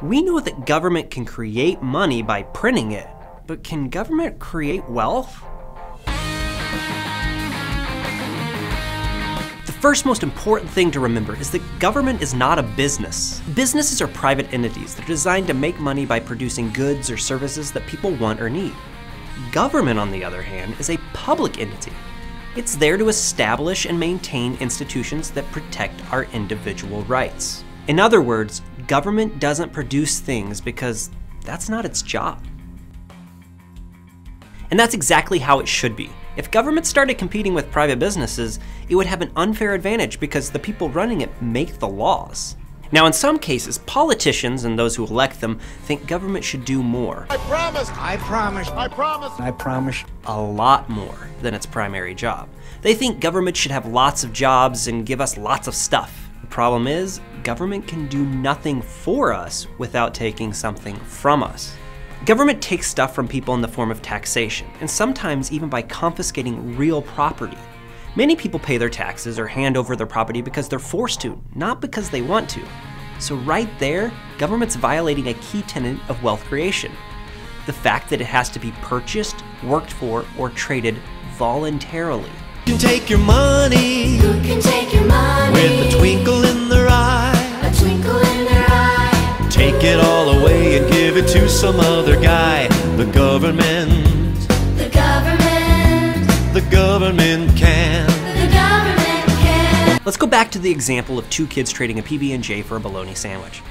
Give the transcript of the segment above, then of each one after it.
We know that government can create money by printing it, but can government create wealth? The first most important thing to remember is that government is not a business. Businesses are private entities that are designed to make money by producing goods or services that people want or need. Government, on the other hand, is a public entity. It's there to establish and maintain institutions that protect our individual rights. In other words, government doesn't produce things because that's not its job. And that's exactly how it should be. If government started competing with private businesses, it would have an unfair advantage because the people running it make the laws. Now, in some cases, politicians and those who elect them think government should do more. I promise! I promise! I promise! I promise! A lot more than its primary job. They think government should have lots of jobs and give us lots of stuff. The problem is, government can do nothing for us without taking something from us. Government takes stuff from people in the form of taxation, and sometimes even by confiscating real property. Many people pay their taxes or hand over their property because they're forced to, not because they want to. So right there, government's violating a key tenet of wealth creation. The fact that it has to be purchased, worked for, or traded voluntarily. You can take your money. You can take your money. With a twinkle in their eye. A twinkle in their eye. Take it all away and give it to some other guy. The government. The government. The government can. The government can. Let's go back to the example of two kids trading a PB&J for a bologna sandwich.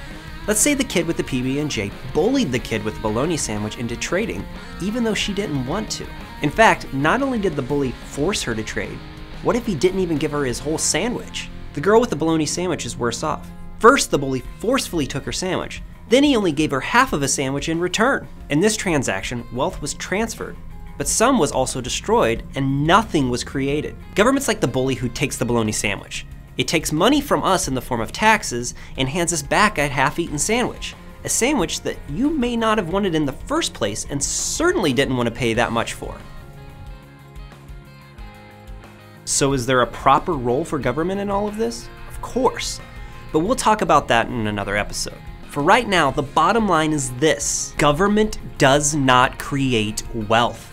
Let's say the kid with the PB&J bullied the kid with the bologna sandwich into trading, even though she didn't want to. In fact, not only did the bully force her to trade, what if he didn't even give her his whole sandwich? The girl with the bologna sandwich is worse off. First, the bully forcefully took her sandwich. Then he only gave her half of a sandwich in return. In this transaction, wealth was transferred, but some was also destroyed and nothing was created. Government's like the bully who takes the bologna sandwich. It takes money from us in the form of taxes and hands us back a half-eaten sandwich. A sandwich that you may not have wanted in the first place and certainly didn't want to pay that much for. So is there a proper role for government in all of this? Of course, but we'll talk about that in another episode. For right now, the bottom line is this: government does not create wealth.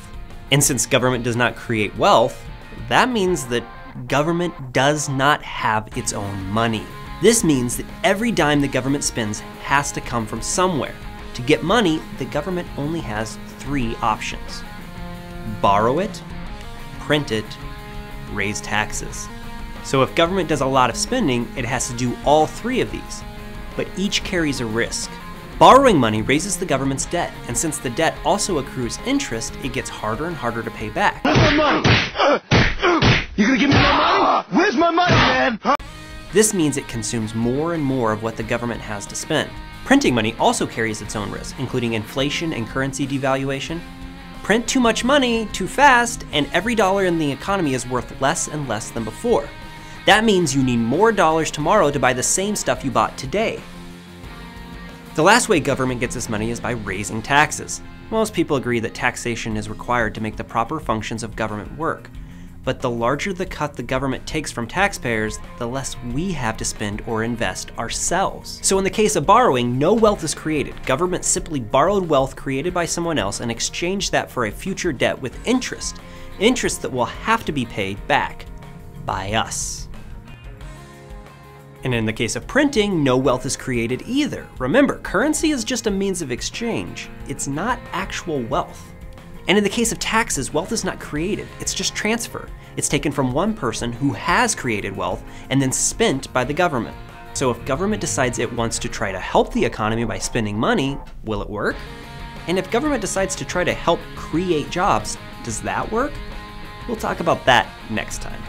And since government does not create wealth, that means that government does not have its own money. This means that every dime the government spends has to come from somewhere. To get money, the government only has three options: borrow it, print it, raise taxes. So if government does a lot of spending, it has to do all three of these, but each carries a risk. Borrowing money raises the government's debt, and since the debt also accrues interest, it gets harder and harder to pay back. Where's my money? You gonna give me my money? Where's my money, man? This means it consumes more and more of what the government has to spend. Printing money also carries its own risks, including inflation and currency devaluation. Print too much money too fast, and every dollar in the economy is worth less and less than before. That means you need more dollars tomorrow to buy the same stuff you bought today. The last way government gets its money is by raising taxes. Most people agree that taxation is required to make the proper functions of government work. But the larger the cut the government takes from taxpayers, the less we have to spend or invest ourselves. So in the case of borrowing, no wealth is created. Government simply borrowed wealth created by someone else and exchanged that for a future debt with interest. Interest that will have to be paid back by us. And in the case of printing, no wealth is created either. Remember, currency is just a means of exchange. It's not actual wealth. And in the case of taxes, wealth is not created, it's just transfer. It's taken from one person who has created wealth and then spent by the government. So if government decides it wants to try to help the economy by spending money, will it work? And if government decides to try to help create jobs, does that work? We'll talk about that next time.